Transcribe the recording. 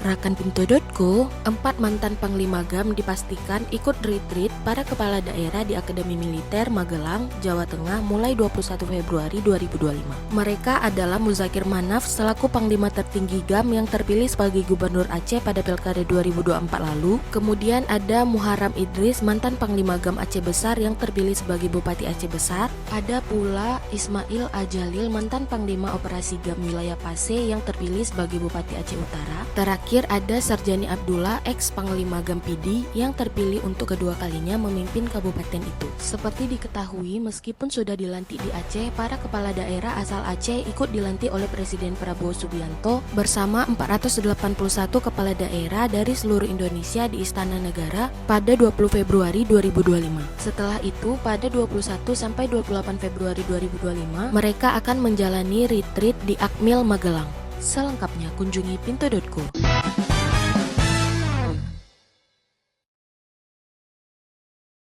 Rakan Pintu.co, 4 mantan Panglima GAM dipastikan ikut retreat para kepala daerah di Akademi Militer Magelang, Jawa Tengah mulai 21 Februari 2025. Mereka adalah Muzakir Manaf selaku Panglima tertinggi GAM yang terpilih sebagai Gubernur Aceh pada Pilkada 2024 lalu. Kemudian ada Muharram Idris, mantan Panglima GAM Aceh Besar yang terpilih sebagai Bupati Aceh Besar. Ada pula Ismail Ajalil, mantan Panglima Operasi GAM Wilayah Pase yang terpilih sebagai Bupati Aceh Utara. Terakhir ada Sarjani Abdullah, ex Panglima GAM PD yang terpilih untuk kedua kalinya memimpin kabupaten itu. Seperti diketahui, meskipun sudah dilantik di Aceh, para kepala daerah asal Aceh ikut dilantik oleh Presiden Prabowo Subianto bersama 481 kepala daerah dari seluruh Indonesia di Istana Negara pada 20 Februari 2025. Setelah itu, pada 21 sampai 28 Februari 2025, mereka akan menjalani retreat di Akmil Magelang. Selengkapnya kunjungi Pintu.co.